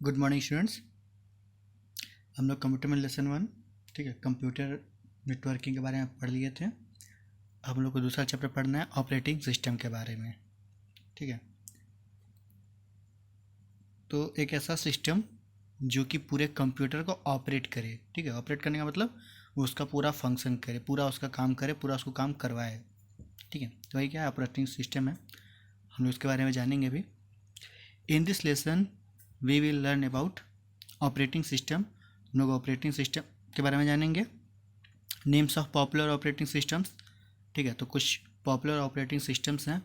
Good morning students. हम लोग computer में लेसन 1, ठीक है, कंप्यूटर नेटवर्किंग के बारे में पढ़ लिए थे। अब हम लोग को दूसरा चैप्टर पढ़ना है ऑपरेटिंग सिस्टम के बारे में, ठीक है। तो एक ऐसा सिस्टम जो कि पूरे कंप्यूटर को ऑपरेट करे, ठीक है। ऑपरेट करने का मतलब वो उसका पूरा फंक्शन करे, पूरा उसका काम करे, पूरा उसको काम करवाए, ठीक है। तो वही क्या है, ऑपरेटिंग सिस्टम है। हम लोग इसके बारे में जानेंगे अभी। In this lesson we will learn about operating system. हम लोग ऑपरेटिंग सिस्टम के बारे में जानेंगे। Names of popular operating systems, ठीक है। तो कुछ पॉपुलर ऑपरेटिंग सिस्टम्स हैं,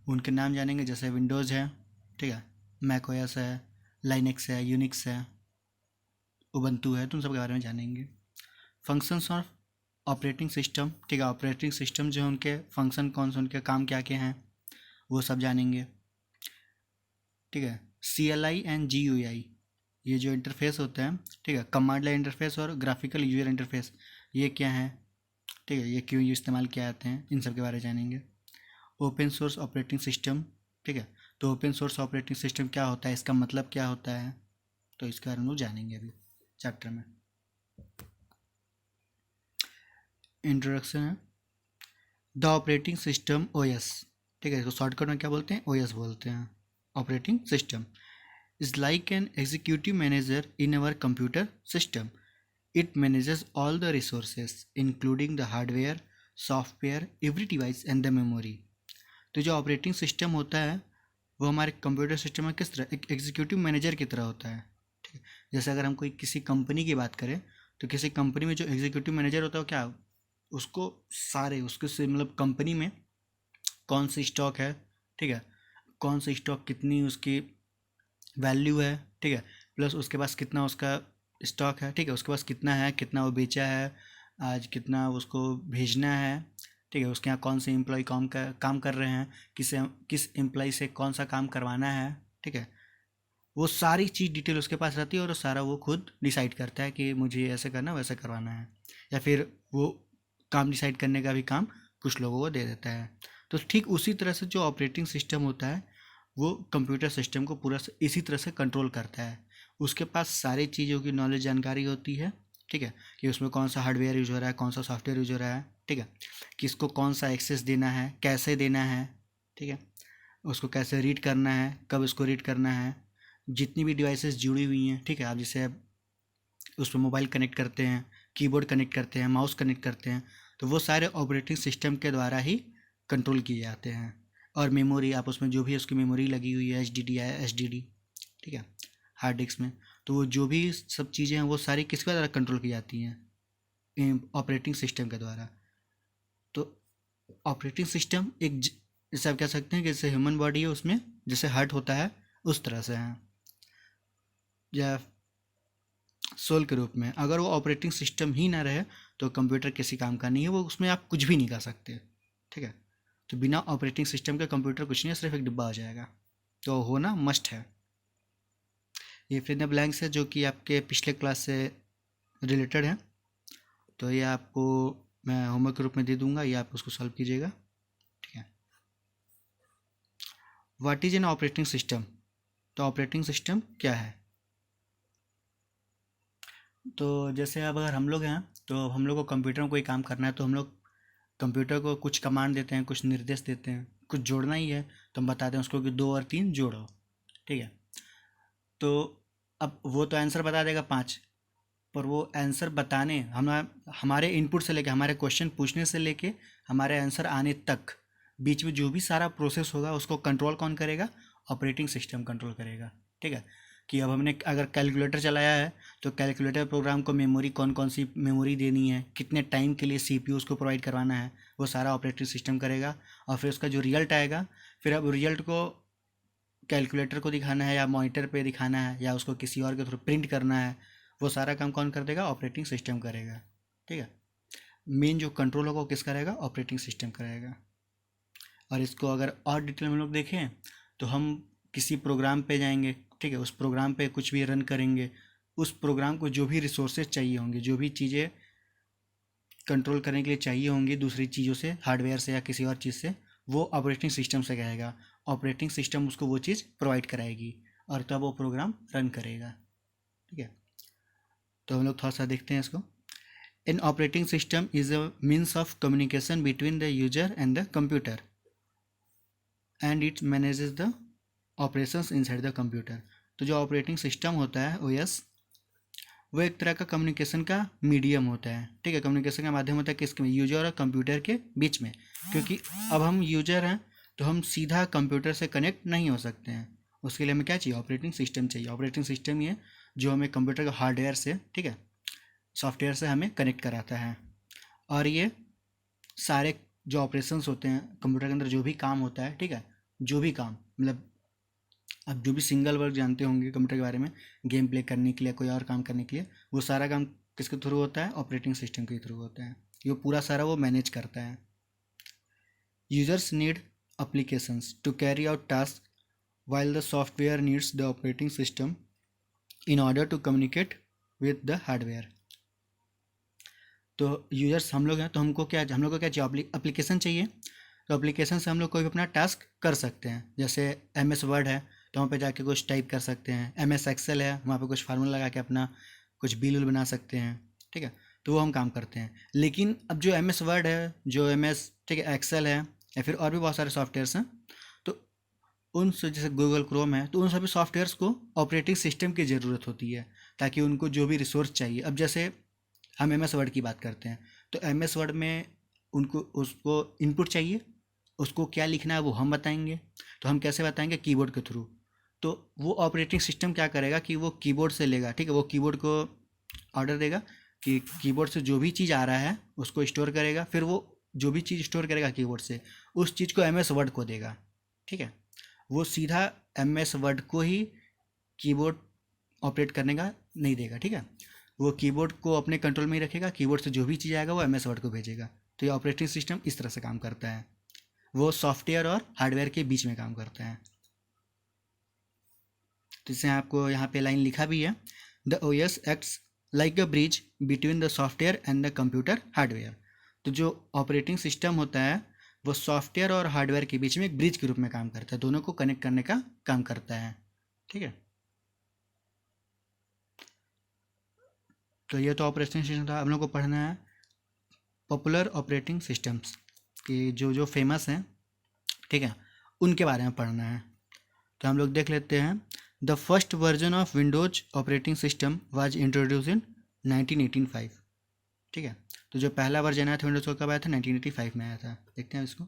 उनके नाम जानेंगे। जैसे विंडोज़ है, ठीक है, मैक ओएस है, लाइनेक्स है, यूनिक्स है, उबंटू है, तो उन सब के बारे में जानेंगे। फंक्शंस ऑफ ऑपरेटिंग सिस्टम, ठीक है। ऑपरेटिंग सिस्टम जो है उनके फंक्शन कौन से, उनके काम क्या क्या हैं, वो सब जानेंगे, ठीक है। CLI एंड GUI, ये जो इंटरफेस होता है, ठीक है, कमांड लाइन इंटरफेस और ग्राफिकल यूजर इंटरफेस, ये क्या है, ठीक है, ये क्यों इस्तेमाल किए जाते हैं, इन सब के बारे में जानेंगे। ओपन सोर्स ऑपरेटिंग सिस्टम, ठीक है। तो ओपन सोर्स ऑपरेटिंग सिस्टम क्या होता है, इसका मतलब क्या होता है, तो इसके बारे में लोग जानेंगे अभी चैप्टर में। इंट्रोडक्शन है। द ऑपरेटिंग सिस्टम OS, ठीक है, इसको शॉर्टकट में क्या बोलते हैं, OS बोलते हैं। Operating system is like an executive manager in our computer system. It manages all the resources, including the hardware, software, every device and the memory. तो जो ऑपरेटिंग सिस्टम होता है वो हमारे कंप्यूटर सिस्टम में किस तरह, एक एग्जीक्यूटिव मैनेजर की तरह होता है, ठीक है। जैसे अगर हम कोई किसी कंपनी की बात करें, तो किसी कंपनी में जो एग्जीक्यूटिव मैनेजर होता है वो क्या, उसको सारे उसके से मतलब कंपनी में कौन सी स्टॉक है, ठीक है, कौन सी स्टॉक कितनी उसकी वैल्यू है, ठीक है, प्लस उसके पास कितना उसका स्टॉक है, ठीक है, उसके पास कितना है, कितना वो बेचा है, आज कितना उसको भेजना है, ठीक है, उसके यहाँ कौन से एम्प्लॉय काम कर रहे हैं, किस एम्प्लॉय से कौन सा काम करवाना है, ठीक है। वो सारी चीज़ डिटेल उसके पास रहती है और सारा वो खुद डिसाइड करता है कि मुझे ऐसे करना वैसे करवाना है, या फिर वो काम डिसाइड करने का भी काम कुछ लोगों को दे देता है। तो ठीक उसी तरह से जो ऑपरेटिंग सिस्टम होता है वो कंप्यूटर सिस्टम को पूरा इसी तरह से कंट्रोल करता है। उसके पास सारी चीज़ों की नॉलेज जानकारी होती है, ठीक है, कि उसमें कौन सा हार्डवेयर यूज हो रहा है, कौन सा सॉफ्टवेयर यूज हो रहा है, ठीक है, किसको कौन सा एक्सेस देना है, कैसे देना है, ठीक है, उसको कैसे रीड करना है, कब उसको रीड करना है, जितनी भी डिवाइसेस जुड़ी हुई हैं, ठीक है, आप जैसे उस पर मोबाइल कनेक्ट करते हैं, कीबोर्ड कनेक्ट करते हैं, माउस कनेक्ट करते हैं, तो वो सारे ऑपरेटिंग सिस्टम के द्वारा ही कंट्रोल किए जाते हैं। और मेमोरी, आप उसमें जो भी उसकी मेमोरी लगी हुई है, HDD है, SSD, ठीक है, हार्ड डिस्क में, तो वो जो भी सब चीज़ें हैं वो सारी किसके द्वारा कंट्रोल की जाती हैं, ऑपरेटिंग सिस्टम के द्वारा। तो ऑपरेटिंग सिस्टम एक जैसे आप कह सकते हैं कि जैसे ह्यूमन बॉडी है उसमें जैसे हार्ट होता है उस तरह से है, या सोल के रूप में। अगर वो ऑपरेटिंग सिस्टम ही ना रहे तो कंप्यूटर किसी काम का नहीं है, वो उसमें आप कुछ भी नहीं कर सकते, ठीक है। तो बिना ऑपरेटिंग सिस्टम के कंप्यूटर कुछ नहीं है, सिर्फ एक डिब्बा हो जाएगा, तो होना मस्ट है। ये फिर द ब्लैंक्स है जो कि आपके पिछले क्लास से रिलेटेड है, तो ये आपको मैं होमवर्क के रूप में दे दूंगा, ये आप उसको सॉल्व कीजिएगा, ठीक है। What is an operating system, तो ऑपरेटिंग सिस्टम क्या है। तो जैसे अब अगर हम लोग हैं तो हम लोग को कंप्यूटर में कोई काम करना है, तो हम लोग कंप्यूटर को कुछ कमांड देते हैं, कुछ निर्देश देते हैं, कुछ जोड़ना ही है तो हम बताते हैं उसको कि 2 और 3 जोड़ो, ठीक है। तो अब वो तो आंसर बता देगा 5, पर वो आंसर बताने हमारे इनपुट से लेके, हमारे क्वेश्चन पूछने से लेके हमारे आंसर आने तक बीच में जो भी सारा प्रोसेस होगा उसको कंट्रोल कौन करेगा, ऑपरेटिंग सिस्टम कंट्रोल करेगा, ठीक है। कि अब हमने अगर कैलकुलेटर चलाया है तो कैलकुलेटर प्रोग्राम को मेमोरी कौन कौन सी मेमोरी देनी है, कितने टाइम के लिए CPU उसको प्रोवाइड करवाना है, वो सारा ऑपरेटिंग सिस्टम करेगा। और फिर उसका जो रिजल्ट आएगा, फिर अब रिजल्ट को कैलकुलेटर को दिखाना है या मॉनिटर पे दिखाना है या उसको किसी और के थ्रू प्रिंट करना है, वो सारा काम कौन कर देगा, ऑपरेटिंग सिस्टम करेगा, ठीक है। मेन जो कंट्रोल होगा वो किस करेगा, ऑपरेटिंग सिस्टम करेगा। और इसको अगर और डिटेल में हम लोग देखें तो हम किसी प्रोग्राम पे जाएंगे, ठीक है, उस प्रोग्राम पे कुछ भी रन करेंगे, उस प्रोग्राम को जो भी रिसोर्सेज चाहिए होंगे, जो भी चीज़ें कंट्रोल करने के लिए चाहिए होंगी दूसरी चीज़ों से, हार्डवेयर से या किसी और चीज़ से, वो ऑपरेटिंग सिस्टम से कहेगा। ऑपरेटिंग सिस्टम उसको वो चीज़ प्रोवाइड कराएगी और तब वो प्रोग्राम रन करेगा, ठीक है, तो हम लोग थोड़ा सा देखते हैं इसको। An operating system is a means of communication between the user and the computer and it manages the operations inside the computer. तो जो ऑपरेटिंग सिस्टम होता है ओएस, वो एक तरह का कम्युनिकेशन का मीडियम होता है, ठीक है, कम्युनिकेशन का माध्यम होता है किसके में, यूजर और कंप्यूटर के बीच में। क्योंकि अब हम यूजर हैं तो हम सीधा कंप्यूटर से कनेक्ट नहीं हो सकते हैं, उसके लिए हमें क्या चाहिए, ऑपरेटिंग सिस्टम चाहिए। ऑपरेटिंग सिस्टम ये जो हमें कंप्यूटर के हार्डवेयर से, ठीक है, सॉफ्टवेयर से हमें कनेक्ट कराता है। और ये सारे जो ऑपरेशंस होते हैं कंप्यूटर के अंदर, जो भी काम होता है, ठीक है, जो भी काम मतलब आप जो भी सिंगल वर्ड जानते होंगे कंप्यूटर के बारे में, गेम प्ले करने के लिए, कोई और काम करने के लिए, वो सारा काम किसके थ्रू होता है, ऑपरेटिंग सिस्टम के थ्रू होता है। ये पूरा सारा वो मैनेज करता है। Users need applications to carry out tasks while the software needs the operating system in order to communicate with the hardware। तो यूजर्स हम लोग हैं, तो हम लोग को क्या चाहिए, एप्लीकेशन चाहिए। तो एप्लीकेशन से हम लोग कोई भी अपना टास्क कर सकते हैं। जैसे MS वर्ड है तो वहाँ पे जाके कुछ टाइप कर सकते हैं, MS एक्सेल है वहाँ पे कुछ फार्मूला लगा के अपना कुछ बिल बना सकते हैं, ठीक है, तो वो हम काम करते हैं। लेकिन अब जो MS वर्ड है, जो MS, ठीक है, एक्सेल है, या फिर और भी बहुत सारे सॉफ्टवेयर्स हैं, तो उन जैसे गूगल क्रोम है, तो उन सभी सॉफ्टवेयर्स को ऑपरेटिंग सिस्टम की ज़रूरत होती है ताकि उनको जो भी रिसोर्स चाहिए। अब जैसे हम MS वर्ड की बात करते हैं, तो MS वर्ड में उनको उसको इनपुट चाहिए, उसको क्या लिखना है वो हम बताएंगे। तो हम कैसे बताएंगे, कीबोर्ड के थ्रू। तो वो ऑपरेटिंग सिस्टम क्या करेगा कि वो कीबोर्ड से लेगा, ठीक है, वो कीबोर्ड को ऑर्डर देगा कि कीबोर्ड से जो भी चीज़ आ रहा है उसको स्टोर करेगा, फिर वो जो भी चीज़ स्टोर करेगा कीबोर्ड से, उस चीज़ को MS वर्ड को देगा, ठीक है। वो सीधा MS वर्ड को ही कीबोर्ड ऑपरेट करने का नहीं देगा, ठीक है, वो कीबोर्ड को अपने कंट्रोल में ही रखेगा, कीबोर्ड से जो भी चीज़ आएगा वो MS वर्ड को भेजेगा। तो ये ऑपरेटिंग सिस्टम इस तरह से काम करता है, वो सॉफ्टवेयर और हार्डवेयर के बीच में काम करता है। तो इससे आपको यहाँ पे लाइन लिखा भी है, the OS acts like a bridge between the software and the computer hardware. तो जो ऑपरेटिंग सिस्टम होता है वो सॉफ्टवेयर और हार्डवेयर के बीच में एक ब्रिज के रूप में काम करता है, दोनों को कनेक्ट करने का काम करता है, ठीक है। तो ये तो ऑपरेटिंग सिस्टम था। हम लोग को पढ़ना है पॉपुलर ऑपरेटिंग सिस्टम्स कि जो जो फेमस हैं, ठीक है, उनके बारे में पढ़ना है। तो हम लोग देख लेते हैं। The first version of Windows operating system was introduce इन 1985, ठीक है। तो जो पहला वर्जन आया था विंडोज का कब आया था, 1985 में आया था। देखते हैं इसको।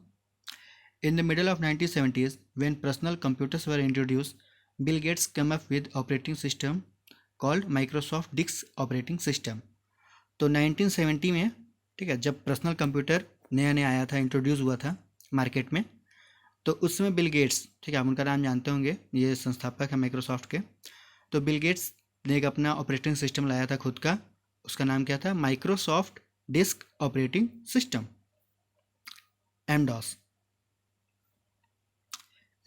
In the middle of 1970s when personal computers were introduce, Bill Gates come up with operating system called Microsoft disk operating system. तो 1970 में, ठीक है, जब पर्सनल कंप्यूटर नया नया आया था, इंट्रोड्यूस हुआ था मार्केट में, तो उस समय बिल गेट्स, ठीक है, आप उनका नाम जानते होंगे, ये संस्थापक है माइक्रोसॉफ्ट के। तो बिल गेट्स ने एक अपना ऑपरेटिंग सिस्टम लाया था खुद का, उसका नाम क्या था, Microsoft disk operating system, MS-DOS।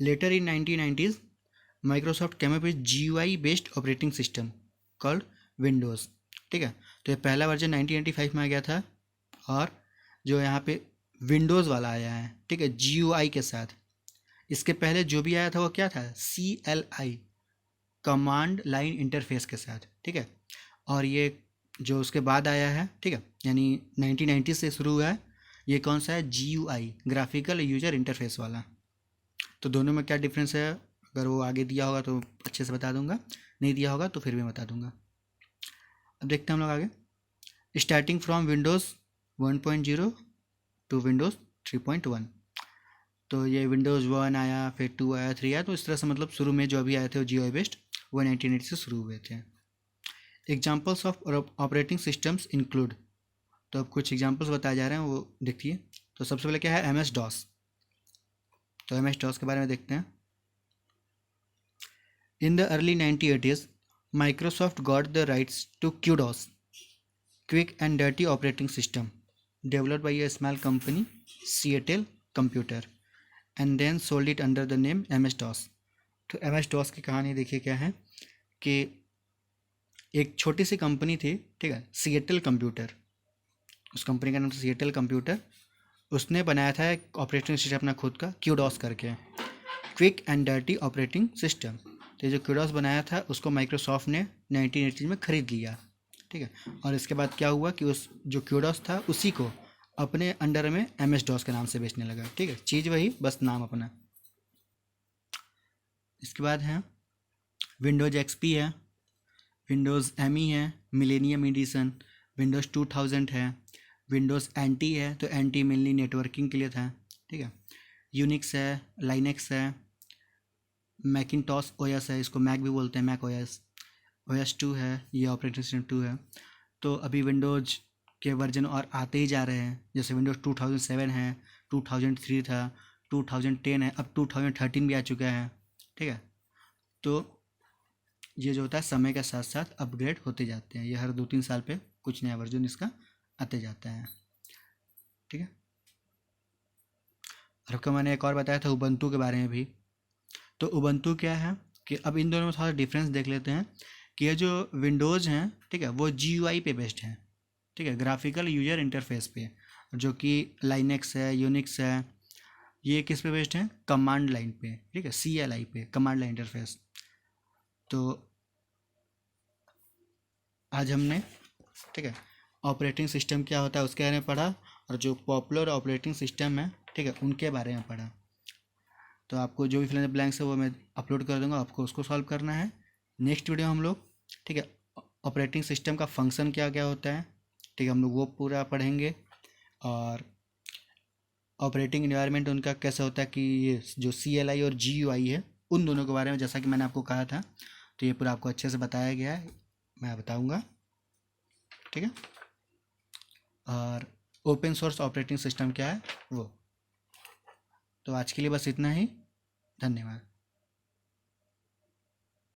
Later in 1990s Microsoft came up with GUI based operating system called Windows, ठीक है। तो ये पहला वर्जन 1985 में आ गया था, और जो यहाँ पे विंडोज़ वाला आया है, ठीक है, GUI के साथ। इसके पहले जो भी आया था वो क्या था, CLI, कमांड लाइन इंटरफेस के साथ, ठीक है। और ये जो उसके बाद आया है, ठीक है, यानी 1990 से शुरू हुआ है, ये कौन सा है, GUI, ग्राफिकल यूजर इंटरफेस वाला। तो दोनों में क्या डिफरेंस है, अगर वो आगे दिया होगा तो अच्छे से बता दूंगा, नहीं दिया होगा तो फिर भी बता दूंगा। अब देखते हैं हम लोग आगे। Starting from Windows 1.0 to Windows 3.1। तो ये विंडोज़ 1 आया, फिर 2 आया, 3 आया, तो इस तरह से मतलब शुरू में जो अभी आए थे वो GUI बेस्ड, वो 1980 से शुरू हुए थे। Examples of operating systems include, तो अब कुछ एग्जाम्पल्स बताए जा रहे हैं, वो देखिए। तो सबसे पहले क्या है, MS-DOS। तो MS-DOS के बारे में देखते हैं। In the early 1980s Microsoft got the rights to QDOS, quick and dirty operating system, developed by a small company Seattle computer, and then sold it under the name MS-DOS। तो MS-DOS की कहानी देखिए क्या है कि एक छोटी सी company थी, ठीक है, Seattle कंप्यूटर, उस कंपनी का नाम था Seattle कंप्यूटर। उसने बनाया था एक ऑपरेटिंग सिस्टम अपना खुद का, QDOS करके, quick and dirty operating system. तो ये जो क्यूडॉस बनाया था उसको माइक्रोसॉफ्ट ने 1980 में ख़रीद लिया, ठीक है। और इसके बाद क्या हुआ कि उस जो क्यूडॉस था उसी को अपने अंडर में MS DOS के नाम से बेचने लगा, ठीक है। चीज़ वही, बस नाम अपना। इसके बाद है विंडोज़ XP है, विंडोज़ ME है, मिलेनियम एडिशन, विंडोज़ 2000 है, विंडोज़ NT है, तो NT मेनली नेटवर्किंग के लिए था, ठीक है। यूनिक्स है, लाइनेक्स है, मैकिनटॉश OS है, इसको मैक भी बोलते हैं, मैक OS 2 है, ये ऑपरेटिंग सिस्टम 2 है। तो अभी विंडोज़ के वर्जन और आते ही जा रहे हैं, जैसे विंडोज़ 2007 है, 2003 था, 2010 है, अब 2013 भी आ चुका है, ठीक है। तो ये जो होता है समय के साथ साथ अपग्रेड होते जाते हैं, ये हर 2-3 साल पे कुछ नया वर्जन इसका आते जाता है, ठीक है। और आपको मैंने एक और बताया था उबंटू के बारे में भी। तो उबंटू क्या है कि अब इन दोनों में थोड़ा डिफरेंस देख लेते हैं कि ये जो विंडोज़ हैं, ठीक है, वो GUI पे बेस्ड है, ठीक है, ग्राफिकल यूजर इंटरफेस पे, जो कि लाइनेक्स है, यूनिक्स है, ये किस पे बेस्ड है, कमांड लाइन पे, ठीक है, CLI पे, कमांड लाइन इंटरफेस। तो आज हमने, ठीक है, ऑपरेटिंग सिस्टम क्या होता है उसके बारे में पढ़ा, और जो पॉपुलर ऑपरेटिंग सिस्टम है, ठीक है, उनके बारे में पढ़ा। तो आपको जो भी फिल इन द ब्लैंक्स है वो मैं अपलोड कर दूंगा, आपको उसको सॉल्व करना है। नेक्स्ट वीडियो हम लोग, ठीक है, ऑपरेटिंग सिस्टम का फंक्शन क्या क्या होता है, ठीक है, हम लोग वो पूरा पढ़ेंगे। और ऑपरेटिंग इन्वायरमेंट उनका कैसा होता है कि ये जो CLI और GUI है उन दोनों के बारे में, जैसा कि मैंने आपको कहा था, तो ये पूरा आपको अच्छे से बताया गया है, मैं बताऊँगा, ठीक है। और ओपन सोर्स ऑपरेटिंग सिस्टम क्या है वो। तो आज के लिए बस इतना ही, धन्यवाद।